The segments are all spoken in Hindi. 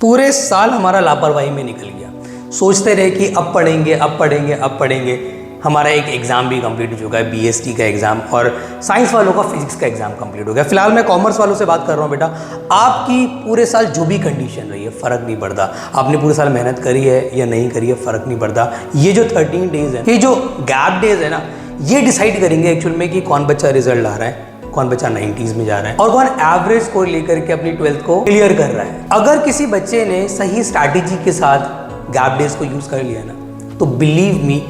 पूरे साल हमारा लापरवाही में निकल गया। सोचते रहे कि अब पढ़ेंगे अब पढ़ेंगे अब पढ़ेंगे। हमारा एक एग्ज़ाम भी कंप्लीट हो चुका है, बीएसटी का एग्ज़ाम, और साइंस वालों का फिजिक्स का एग्ज़ाम कंप्लीट हो गया। फिलहाल मैं कॉमर्स वालों से बात कर रहा हूँ। बेटा, आपकी पूरे साल जो भी कंडीशन रही है फ़र्क नहीं पड़ता। आपने पूरे साल मेहनत करी है या नहीं करी है, फ़र्क नहीं पड़ता। ये जो 13 डेज़ है, ये जो गैप डेज़ है ना, ये डिसाइड करेंगे एक्चुअल में कि कौन बच्चा रिजल्ट ला रहा है, कौन बच्चा 90s में जा रहा है और कौन एवरेज स्कोर लेकर के अपनी 12th को क्लियर कर रहा है। अगर किसी बच्चे ने सही स्ट्रैटेजी के साथ गैप डेज को यूज कर लिया ना, तो बिलीव मी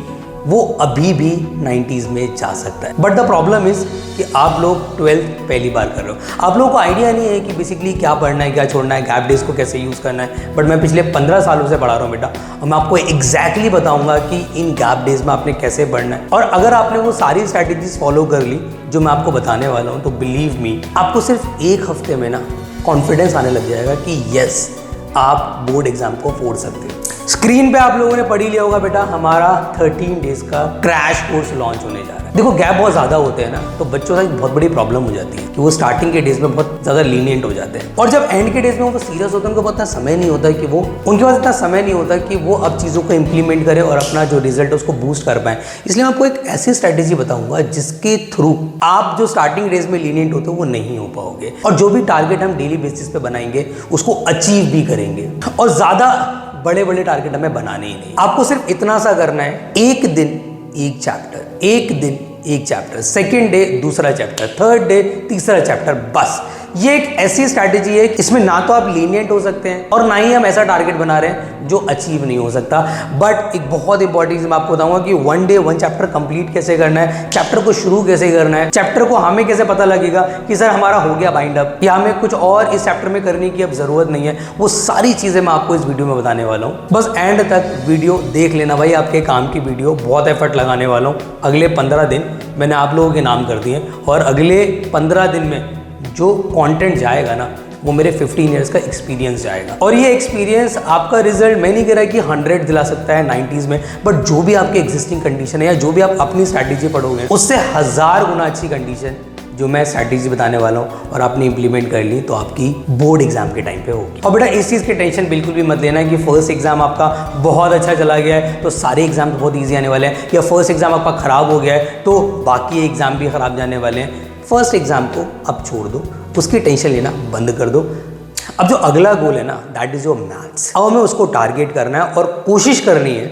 वो अभी भी 90s में जा सकता है। बट द प्रॉब्लम इज कि आप लोग 12th पहली बार कर रहे हो, आप लोगों को आइडिया नहीं है कि बेसिकली क्या पढ़ना है, क्या छोड़ना है, गैप डेज को कैसे यूज़ करना है। बट मैं पिछले 15 सालों से पढ़ा रहा हूँ बेटा, और मैं आपको एग्जैक्टली बताऊंगा कि इन गैप डेज में आपने कैसे पढ़ना है। और अगर आपने वो सारी स्ट्रैटेजीज फॉलो कर ली जो मैं आपको बताने वाला हूँ, तो बिलीव मी आपको सिर्फ एक हफ्ते में ना कॉन्फिडेंस आने लग जाएगा कि यस, आप बोर्ड एग्जाम को फोड़ सकते हो। स्क्रीन पे आप लोगों ने पढ़ ही लिया होगा बेटा, हमारा 13 डेज का क्रैश कोर्स लॉन्च होने जा रहा है। देखो, गैप बहुत ज़्यादा होते हैं ना, तो बच्चों का एक बहुत बड़ी प्रॉब्लम हो जाती है कि वो स्टार्टिंग के डेज में बहुत ज़्यादा लीनियंट हो जाते हैं, और जब एंड के डेज में वो सीरियस होते हैं, उनको इतना समय नहीं होता कि उनके पास इतना समय नहीं होता कि वो अब चीज़ों को इंप्लीमेंट करें और अपना जो रिजल्ट है उसको बूस्ट कर पाएं। इसलिए मैं आपको एक ऐसी स्ट्रैटेजी बताऊंगा जिसके थ्रू आप जो स्टार्टिंग डेज में लीनियंट होते हो वो नहीं हो पाओगे, और जो भी टारगेट हम डेली बेसिस पे बनाएंगे उसको अचीव भी करेंगे। और ज़्यादा बड़े बड़े टारगेट हमें बनाने ही नहीं, आपको सिर्फ इतना सा करना है, एक दिन एक चैप्टर, एक दिन एक चैप्टर, सेकेंड डे दूसरा चैप्टर, थर्ड डे तीसरा चैप्टर, बस। ये एक ऐसी स्ट्रैटेजी है, इसमें ना तो आप लीनियंट हो सकते हैं और ना ही हम ऐसा टारगेट बना रहे हैं जो अचीव नहीं हो सकता। बट एक बहुत इंपॉर्टेंट चीज मैं आपको बताऊंगा कि 1 डे 1 चैप्टर कंप्लीट कैसे करना है, चैप्टर को शुरू कैसे करना है, चैप्टर को हमें कैसे पता लगेगा कि सर हमारा हो गया बाइंड अप या हमें कुछ और इस चैप्टर में करने की अब जरूरत नहीं है। वो सारी चीजें मैं आपको इस वीडियो में बताने वाला हूँ। बस एंड तक वीडियो देख लेना भाई, आपके काम की वीडियो। बहुत एफर्ट लगाने वाला हूँ। अगले 15 दिन मैंने आप लोगों के नाम कर दिए, और अगले 15 दिन में जो कंटेंट जाएगा ना, वो मेरे 15 इयर्स का एक्सपीरियंस जाएगा। और ये एक्सपीरियंस आपका रिजल्ट, मैं नहीं कह रहा कि 100 दिला सकता है 90s में, बट जो भी आपकी एग्जिस्टिंग कंडीशन है या जो भी आप अपनी स्ट्रैटेजी पढ़ोगे, उससे 1000 गुना अच्छी कंडीशन जो मैं स्ट्रैटेजी बताने वाला हूँ और आपने इंप्लीमेंट कर ली, तो आपकी बोर्ड एग्जाम के टाइम पे होगी। और बेटा, इस चीज़ की टेंशन बिल्कुल भी मत लेना कि फर्स्ट एग्जाम आपका बहुत अच्छा चला गया है तो सारे एग्जाम तो बहुत ईजी आने वाले हैं, या फर्स्ट एग्जाम आपका खराब हो गया है तो बाकी एग्जाम भी खराब जाने वाले हैं। फर्स्ट एग्जाम को अब छोड़ दो, उसकी टेंशन लेना बंद कर दो। अब जो अगला गोल है ना, दैट इज योर मैथ्स। अब हमें उसको टारगेट करना है और कोशिश करनी है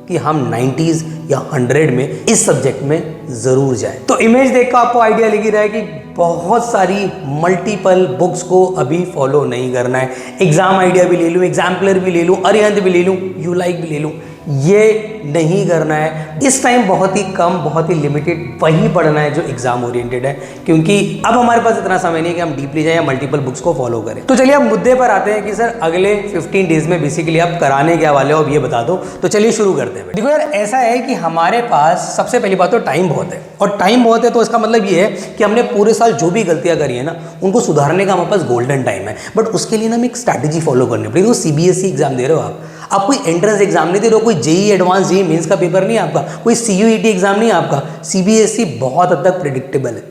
कि हम 90s या 100 में इस सब्जेक्ट में जरूर जाए। तो इमेज देख कर आपको आइडिया लगी रहा है कि बहुत सारी मल्टीपल बुक्स को अभी फॉलो नहीं करना है। एग्जाम आइडिया भी ले लूँ, एग्जाम्पलर भी ले लूँ, अरिहंत भी ले लूँ, यू लाइक भी ले लूँ, ये नहीं करना है। इस टाइम बहुत ही कम, बहुत ही लिमिटेड वही पढ़ना है जो एग्जाम ओरिएंटेड है, क्योंकि अब हमारे पास इतना समय नहीं है कि हम डीपली जाएं या मल्टीपल बुक्स को फॉलो करें। तो चलिए अब मुद्दे पर आते हैं कि सर अगले 15 डेज में बेसिकली आप कराने क्या वाले हो, अब ये बता दो। तो चलिए शुरू करते हैं। देखो यार, ऐसा है कि हमारे पास सबसे पहली बात तो टाइम बहुत है, और टाइम बहुत है तो इसका मतलब ये है कि हमने पूरे साल जो भी गलतियां करी है ना, उनको सुधारने का हमारे पास गोल्डन टाइम है। बट उसके लिए ना हमें एक स्ट्रैटेजी फॉलो करनी पड़ेगी। तो सीबीएसई एग्जाम दे रहे हो आप कोई एंट्रेंस एग्जाम नहीं दे रहे हो, कोई जेई एडवांस, जेई मेंस का पेपर नहीं है आपका, कोई सीयूईटी एग्जाम नहीं है आपका। सीबीएसई बहुत हद तक प्रेडिक्टेबल है।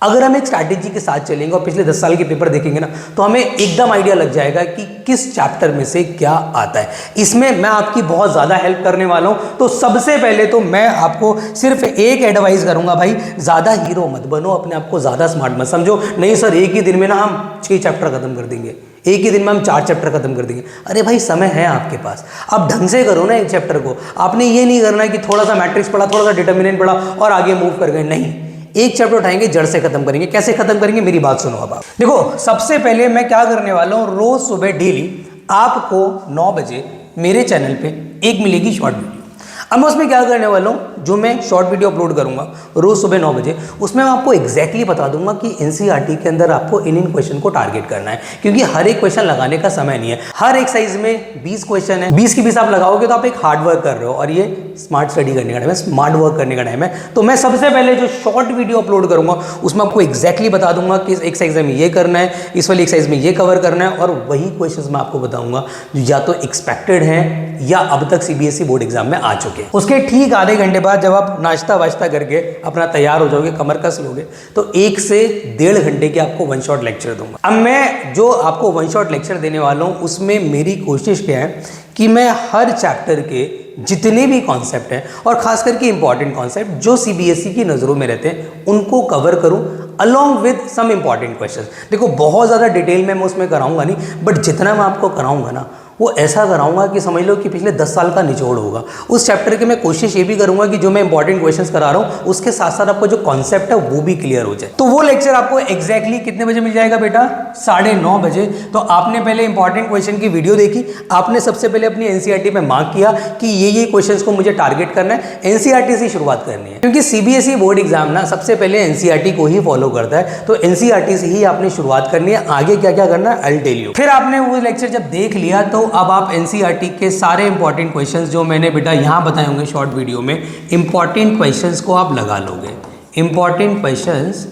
अगर हम एक स्ट्रैटेजी के साथ चलेंगे और पिछले 10 साल के पेपर देखेंगे ना, तो हमें एकदम आइडिया लग जाएगा कि किस चैप्टर में से क्या आता है। इसमें मैं आपकी बहुत ज़्यादा हेल्प करने वाला हूँ। तो सबसे पहले तो मैं आपको सिर्फ एक एडवाइस करूँगा, भाई ज़्यादा हीरो मत बनो, अपने आप को ज़्यादा स्मार्ट मत समझो। नहीं सर, एक ही दिन में ना हम 6 चैप्टर खत्म कर देंगे, एक ही दिन में हम 4 चैप्टर खत्म कर देंगे। अरे भाई, समय है आपके पास, आप ढंग से करो ना एक चैप्टर को। आपने ये नहीं करना है कि थोड़ा सा मैट्रिक्स पढ़ा, थोड़ा सा डिटर्मिनेंट पढ़ा और आगे मूव कर गए। नहीं, एक चैप्टर उठाएंगे, जड़ से खत्म करेंगे। कैसे खत्म करेंगे, मेरी बात सुनो। अब आप देखो, सबसे पहले मैं क्या करने वाला हूँ, रोज सुबह डेली आपको 9 बजे मेरे चैनल पे एक मिलेगी शॉर्ट वीडियो। अब मैं उसमें क्या करने वाला हूँ, जो मैं शॉर्ट वीडियो अपलोड करूँगा रोज़ सुबह 9 बजे, उसमें मैं आपको एग्जैक्टली बता दूंगा कि एनसीईआरटी के अंदर आपको इन क्वेश्चन को टारगेट करना है, क्योंकि हर एक क्वेश्चन लगाने का समय नहीं है। हर एक साइज में 20 क्वेश्चन है, 20 की 20 आप लगाओगे तो आप एक हार्ड वर्क कर रहे हो, और ये स्मार्ट स्टडी करने का टाइम है, स्मार्ट वर्क करने का टाइम है। तो मैं सबसे पहले जो शॉर्ट वीडियो अपलोड करूँगा उसमें आपको एग्जैक्टली बता दूंगा कि एक साइज में ये करना है, इस वाली एक्सरसाइज में ये कवर करना है, और वही क्वेश्चन मैं आपको बताऊंगा जो या तो एक्सपेक्टेड है या अब तक सीबीएसई बोर्ड एग्जाम में आ चुके के। उसके ठीक आधे घंटे बाद जब आप नाश्ता वाश्ता करके अपना तैयार हो जाओगे, कमर कस लोगे, तो 1 से 1.5 घंटे के आपको वन शॉट लेक्चर दूंगा। अब मैं जो आपको वन शॉट लेक्चर देने वाला हूँ उसमें मेरी कोशिश क्या है कि मैं हर चैप्टर के जितने भी कॉन्सेप्ट हैं और खास करके इंपॉर्टेंट कॉन्सेप्ट जो सीबीएसई की नज़रों में रहते हैं उनको कवर करूं along with some important questions. देखो बहुत ज़्यादा डिटेल में मैं उसमें कराऊंगा नहीं, बट जितना मैं आपको कराऊंगा ना वो ऐसा कराऊंगा कि समझ लो कि पिछले 10 साल का निचोड़ होगा उस चैप्टर के। मैं कोशिश ये भी करूंगा कि जो मैं इंपॉर्टेंट क्वेश्चंस करा रहा हूँ उसके साथ साथ आपको जो कॉन्सेप्ट है वो भी क्लियर हो जाए। तो वो लेक्चर आपको एग्जैक्टली कितने बजे मिल जाएगा बेटा? 9:30 बजे। तो आपने पहले इंपॉर्टेंट क्वेश्चन की वीडियो देखी, आपने सबसे पहले अपनी एनसीईआरटी में मार्क किया कि ये क्वेश्चंस को मुझे टारगेट करना है, एनसीईआरटी से शुरुआत करनी है, क्योंकि सीबीएसई बोर्ड एग्जाम ना सबसे पहले एनसीईआरटी को ही फॉलो करता है। तो एनसीईआरटी से ही आपने शुरुआत करनी है, आगे क्या क्या करना है आई विल टेल यू। फिर आपने वो लेक्चर जब देख लिया तो अब आप एनसीईआरटी के सारे इंपॉर्टेंट क्वेश्चंस जो मैंने बेटा यहाँ बताए होंगे शॉर्ट वीडियो में, इंपॉर्टेंट क्वेश्चंस को आप लगा लोगे, इंपॉर्टेंट क्वेश्चंस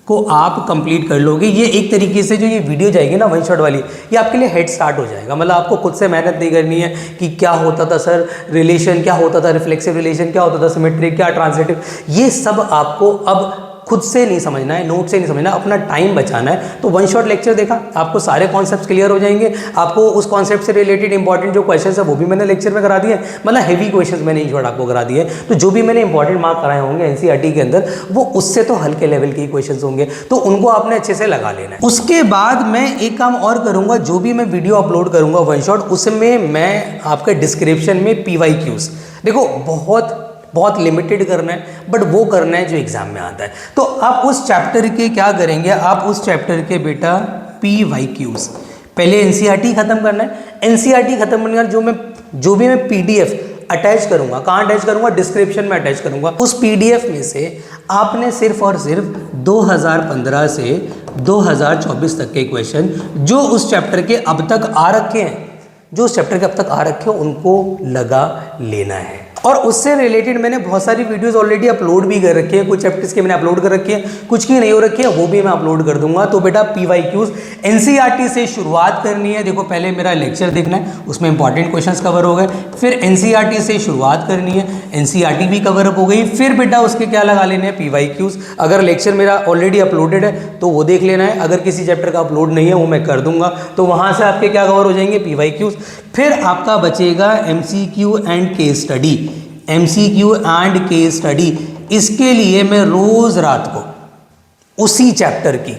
को आप कंप्लीट कर लोगे। ये एक तरीके से जो ये वीडियो जाएगी ना वन शॉट वाली, ये आपके लिए हेड स्टार्ट हो जाएगा। मतलब आपको खुद से मेहनत नहीं करनी है कि क्या होता था सर रिलेशन, क्या होता था रिफ्लेक्सिव रिलेशन, क्या होता था सिमेट्रिक, क्या ट्रांसलेटिव, ये सब आपको अब खुद से नहीं समझना है, नोट से नहीं समझना है, अपना टाइम बचाना है। तो वन शॉट लेक्चर देखा, आपको सारे कॉन्सेप्ट्स क्लियर हो जाएंगे। आपको उस कॉन्सेप्ट से रिलेटेड इंपॉर्टेंट जो क्वेश्चंस है वो भी मैंने लेक्चर में करा दिए, मतलब हेवी क्वेश्चंस मैंने इन शॉर्ट आपको करा दिए। तो जो भी मैंने इंपॉर्टेंट मार्क कराए होंगे एनसीईआरटी के अंदर वो उससे तो हल्के लेवल के क्वेश्चंस होंगे, तो उनको आपने अच्छे से लगा लेना है। उसके बाद मैं एक काम और करूंगा, जो भी मैं वीडियो अपलोड करूंगा वन शॉट, उसमें मैं आपके डिस्क्रिप्शन में PYQs, देखो बहुत लिमिटेड करना है, बट वो करना है जो एग्जाम में आता है। तो आप उस चैप्टर के क्या करेंगे, आप उस चैप्टर के बेटा PYQs पहले एनसीईआरटी खत्म करना है। एनसीईआरटी खत्म करने के बाद जो भी मैं PDF अटैच करूंगा, कहाँ अटैच करूंगा? डिस्क्रिप्शन में अटैच करूंगा। उस PDF में से आपने सिर्फ और सिर्फ 2015 से 2024 तक के क्वेश्चन जो उस चैप्टर के अब तक आ रखे हैं, जो उस चैप्टर के अब तक आ रखे हैं उनको लगा लेना है। और उससे रिलेटेड मैंने बहुत सारी वीडियोस ऑलरेडी अपलोड भी कर रखी है, कुछ चैप्टर्स के मैंने अपलोड कर रखी है, कुछ की नहीं हो रखी है, वो भी मैं अपलोड कर दूंगा। तो बेटा PYQs एनसीईआरटी से शुरुआत करनी है। देखो पहले मेरा लेक्चर देखना है, उसमें इंपॉर्टेंट क्वेश्चंस कवर हो गए, फिर एनसीईआरटी से शुरुआत करनी है, एनसीईआरटी भी कवर अप हो गई, फिर बेटा उसके क्या लगा लेने हैं PYQs। अगर लेक्चर मेरा ऑलरेडी अपलोडेड है तो वो देख लेना है, अगर किसी चैप्टर का अपलोड नहीं है वो मैं कर दूंगा, तो वहाँ से आपके क्या कवर हो जाएंगे PYQs। फिर आपका बचेगा MCQ and case study, MCQ and case study. इसके लिए मैं रोज रात को उसी चैप्टर की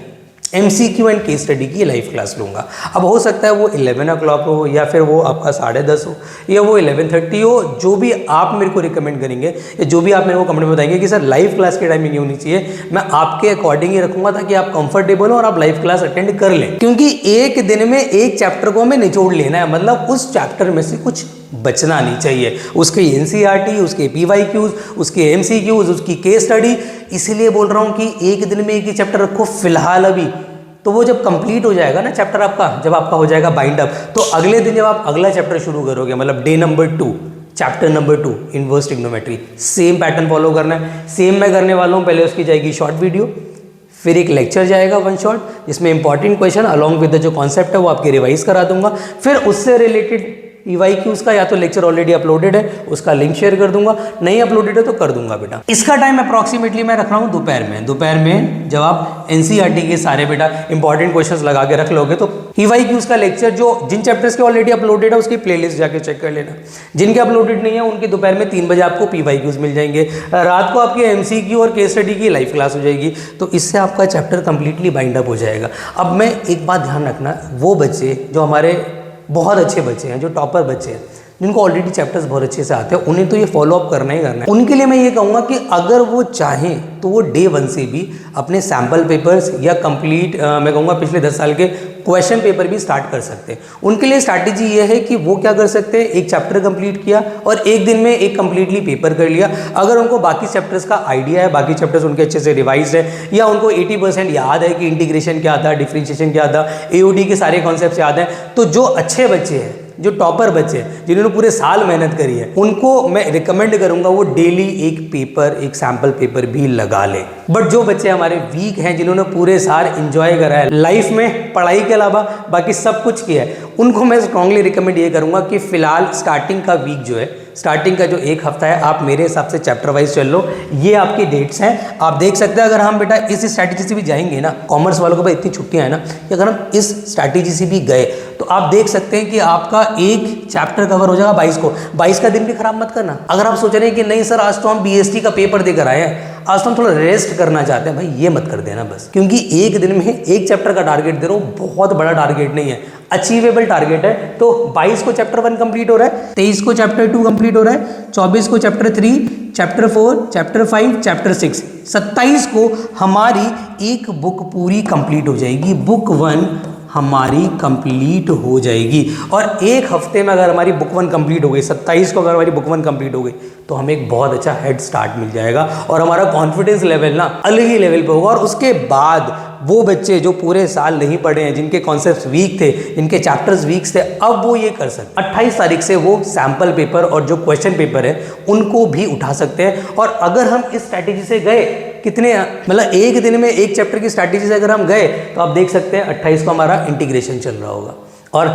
MCQ एंड केस स्टडी की लाइव क्लास लूँगा। अब हो सकता है वो 11 o'clock हो, या फिर वो आपका 10:30 हो, या वो 11:30 हो, जो भी आप मेरे को रिकमेंड करेंगे या जो भी आप मेरे को कमेंट में बताएंगे कि सर लाइव क्लास की टाइमिंग होनी चाहिए, मैं आपके अकॉर्डिंग ही रखूँगा ताकि आप कंफर्टेबल हो और आप लाइव क्लास अटेंड कर लें। क्योंकि एक दिन में एक चैप्टर को हमें निचोड़ लेना है, मतलब उस चैप्टर में से कुछ बचना नहीं चाहिए। उसके एनसीईआरटी, उसके PYQs, उसके MCQs, उसकी केस स्टडी। इसीलिए बोल रहा हूँ कि एक दिन में एक ही चैप्टर रखो फिलहाल अभी, तो वो जब कंप्लीट हो जाएगा ना चैप्टर आपका, जब आपका हो जाएगा बाइंड अप, तो अगले दिन जब आप अगला चैप्टर शुरू करोगे, मतलब day number 2 chapter number 2 inverse trigonometry, same pattern follow करना है। सेम मैं करने वाला हूँ, पहले उसकी जाएगी शॉर्ट वीडियो, फिर एक लेक्चर जाएगा वन शॉट जिसमें important question along with the जो कॉन्सेप्ट है वो आपके रिवाइज करा दूंगा। फिर उससे रिलेटेड PYQs का या तो लेक्चर ऑलरेडी अपलोडेड है उसका लिंक शेयर कर दूंगा, नहीं अपलोडेड है तो कर दूंगा बेटा। इसका टाइम अप्रॉक्सीमेटली मैं रख रहा हूँ दोपहर में जब आप एनसीईआरटी के सारे बेटा इंपॉर्टेंट क्वेश्चंस लगा के रख लोगे तो PYQs का लेक्चर जो जिन चैप्टर्स के ऑलरेडी अपलोडेड है उसकी प्लेलिस्ट जाके चेक कर लेना, जिनके अपलोडेड नहीं है उनकी दोपहर में 3 बजे आपको PYQs मिल जाएंगे, रात को आपकी MCQ और केस स्टडी की लाइव क्लास हो जाएगी। तो इससे आपका चैप्टर कंप्लीटली बाइंड अप हो जाएगा। अब मैं एक बात ध्यान रखना, वो बच्चे जो हमारे बहुत अच्छे बच्चे हैं, जो टॉपर बच्चे हैं, जिनको ऑलरेडी चैप्टर्स बहुत अच्छे से आते हैं, उन्हें तो ये फॉलो अप करना ही करना है। उनके लिए मैं ये कहूँगा कि अगर वो चाहें तो वो डे 1 से भी अपने सैम्पल पेपर्स या कंप्लीट मैं कहूँगा पिछले 10 साल के क्वेश्चन पेपर भी स्टार्ट कर सकते हैं। उनके लिए स्ट्रैटेजी ये है कि वो क्या कर सकते हैं, एक चैप्टर कंप्लीट किया और एक दिन में एक कंप्लीटली पेपर कर लिया। अगर उनको बाकी चैप्टर्स का आइडिया है, बाकी चैप्टर्स उनके अच्छे से रिवाइज है, या उनको 80% याद है कि इंटीग्रेशन क्या था, डिफरेंशिएशन क्या था, AOD के सारे कॉन्सेप्ट याद हैं, तो जो अच्छे बच्चे हैं, जो टॉपर बच्चे हैं, जिन्होंने पूरे साल मेहनत करी है, उनको मैं रिकमेंड करूंगा वो डेली एक पेपर, एक सैम्पल पेपर भी लगा ले। बट जो बच्चे हमारे वीक हैं, जिन्होंने पूरे साल एंजॉय करा है लाइफ में, पढ़ाई के अलावा बाकी सब कुछ किया है, उनको मैं स्ट्रांगली रिकमेंड ये करूंगा कि फिलहाल स्टार्टिंग का वीक जो है स्टार्टिंग का जो एक हफ्ता है आप मेरे हिसाब से चैप्टर वाइज चल लो। ये आपकी डेट्स हैं, आप देख सकते हैं। अगर हम बेटा इस स्ट्रैटेजी से भी जाएंगे ना, कॉमर्स वालों को भाई इतनी छुट्टियां हैं ना कि अगर हम इस स्ट्रैटेजी से भी गए तो आप देख सकते हैं कि आपका एक चैप्टर कवर हो जाएगा 22 को। 22 का दिन भी खराब मत करना। अगर आप सोच रहे हैं कि नहीं सर आज तो हम BST का पेपर देकर आए हैं, आज तो हम थोड़ा रेस्ट करना चाहते हैं, भाई ये मत कर देना बस, क्योंकि एक दिन में एक चैप्टर का टारगेट दे रहा हूँ, बहुत बड़ा टारगेट नहीं है, अचीवेबल टारगेट है। तो 22 को चैप्टर 1 कंप्लीट हो रहा है, 23 को चैप्टर 2 कंप्लीट हो रहा है, 24 को चैप्टर 3, चैप्टर 4, चैप्टर 5, चैप्टर 6, 27 को हमारी एक बुक पूरी कंप्लीट हो जाएगी, बुक 1 हमारी कंप्लीट हो जाएगी। और एक हफ्ते में अगर हमारी बुक 1 कंप्लीट हो गई, 27 को अगर हमारी बुक 1 कंप्लीट हो गई तो हमें एक बहुत अच्छा हेड स्टार्ट मिल जाएगा और हमारा कॉन्फिडेंस लेवल ना अलग ही लेवल पे होगा। और उसके बाद वो बच्चे जो पूरे साल नहीं पढ़े हैं, जिनके कॉन्सेप्ट्स वीक थे, जिनके चैप्टर्स वीक थे, अब वो ये कर सकते हैं। 28 तारीख से वो सैम्पल पेपर और जो क्वेश्चन पेपर है उनको भी उठा सकते हैं। और अगर हम इस स्ट्रैटेजी से गए, कितने मतलब एक दिन में एक चैप्टर की स्ट्रैटेजी से अगर हम गए तो आप देख सकते हैं 28 को हमारा इंटीग्रेशन चल रहा होगा और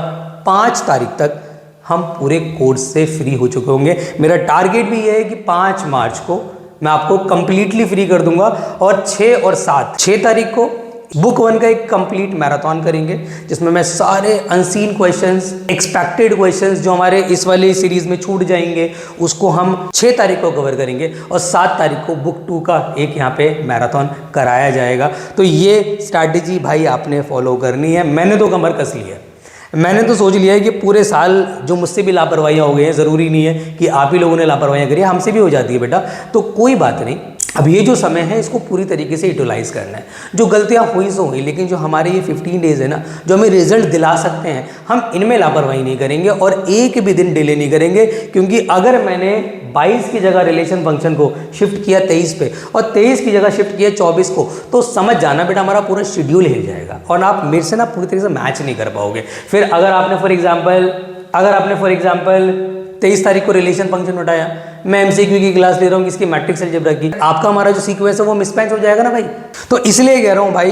5 तारीख तक हम पूरे कोर्स से फ्री हो चुके होंगे। मेरा टारगेट भी ये है कि 5 मार्च को मैं आपको कंप्लीटली फ्री कर दूंगा और 6 और 7 6 तारीख को बुक 1 का एक कंप्लीट मैराथन करेंगे, जिसमें मैं सारे अनसीन क्वेश्चंस, एक्सपेक्टेड क्वेश्चंस जो हमारे इस वाली सीरीज में छूट जाएंगे उसको हम 6 तारीख को कवर करेंगे और 7 तारीख को बुक 2 का एक यहाँ पे मैराथन कराया जाएगा। तो ये स्ट्रैटेजी भाई आपने फॉलो करनी है। मैंने तो कमर कस ली है, मैंने तो सोच लिया है कि पूरे साल जो मुझसे भी लापरवाहियाँ हो गई हैं, ज़रूरी नहीं है कि आप ही लोगों ने लापरवाहियाँ करी है, हमसे भी हो जाती है बेटा, तो कोई बात नहीं। अब ये जो समय है इसको पूरी तरीके से यूटिलाइज़ करना है। जो गलतियाँ हुई सो हुई, लेकिन जो हमारे ये 15 डेज़ है ना, जो हमें रिजल्ट दिला सकते हैं, हम इनमें लापरवाही नहीं करेंगे और एक भी दिन डिले नहीं करेंगे। क्योंकि अगर मैंने 22 की जगह रिलेशन फंक्शन को शिफ्ट किया 23 पे और 23 की जगह शिफ्ट किया 24 को, तो समझ जाना बेटा हमारा पूरा शेड्यूल हिल जाएगा और आप मेरे से ना पूरी तरीके से मैच नहीं कर पाओगे। फिर अगर आपने फॉर एग्जाम्पल 23 तारीख को रिलेशन फंक्शन उठाया, मैं MCQ की क्लास ले रहा हूँ किसकी, मैट्रिक्स अलजेब्रा की, आपका हमारा जो सीक्वेंस है वो मिसमैच हो जाएगा ना भाई। तो इसलिए कह रहा हूँ भाई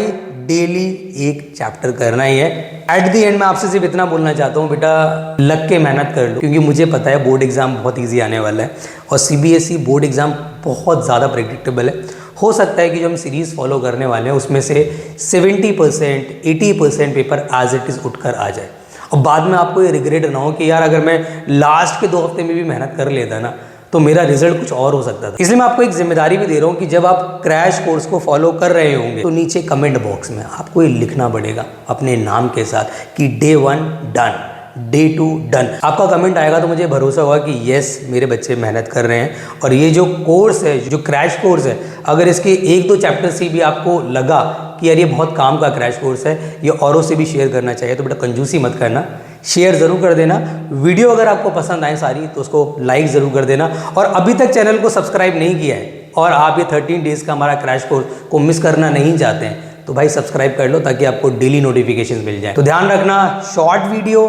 डेली एक चैप्टर करना ही है। एट दी एंड मैं आपसे सिर्फ इतना बोलना चाहता हूँ बेटा, लग के मेहनत कर लो, क्योंकि मुझे पता है बोर्ड एग्जाम बहुत ईजी आने वाला है और CBSE बोर्ड एग्जाम बहुत ज़्यादा प्रेडिक्टेबल है। हो सकता है कि जो हम सीरीज़ फॉलो करने वाले हैं उसमें से 70% 80% पेपर एज इट इज़ उठकर आ जाए और बाद में आपको ये रिग्रेट ना हो कि यार अगर मैं लास्ट के 2 हफ्ते में भी मेहनत कर लेता ना तो मेरा रिजल्ट कुछ और हो सकता था। इसलिए मैं आपको एक जिम्मेदारी भी दे रहा हूँ कि जब आप क्रैश कोर्स को फॉलो कर रहे होंगे तो नीचे कमेंट बॉक्स में आपको ये लिखना पड़ेगा अपने नाम के साथ कि Day 1 डन, Day 2 डन। आपका कमेंट आएगा तो मुझे भरोसा होगा कि यस मेरे बच्चे मेहनत कर रहे हैं। और ये जो कोर्स है, जो क्रैश कोर्स है, अगर इसके 1-2 चैप्टर से भी आपको लगा कि यार ये बहुत काम का क्रैश कोर्स है, ये औरों से भी शेयर करना चाहिए, तो बेटा कंजूसी मत करना, शेयर ज़रूर कर देना। वीडियो अगर आपको पसंद आए सारी तो उसको लाइक ज़रूर कर देना। और अभी तक चैनल को सब्सक्राइब नहीं किया है और आप ये 13 डेज़ का हमारा क्रैश कोर्स को मिस करना नहीं चाहते हैं तो भाई सब्सक्राइब कर लो ताकि आपको डेली नोटिफिकेशन मिल जाए। तो ध्यान रखना, short video,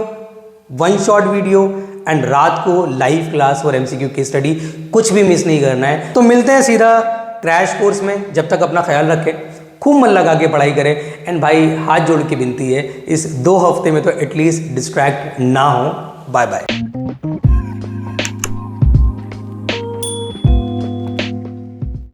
1 shot video and रात को लाइव क्लास और MCQ की स्टडी, कुछ भी मिस नहीं करना है। तो मिलते हैं सीधा क्रैश कोर्स में। जब तक अपना ख्याल रखें, खूब मन लगा के पढ़ाई करें एंड भाई हाथ जोड़ के विनती है इस 2 हफ्ते में तो एटलीस्ट डिस्ट्रैक्ट ना हो। Bye bye.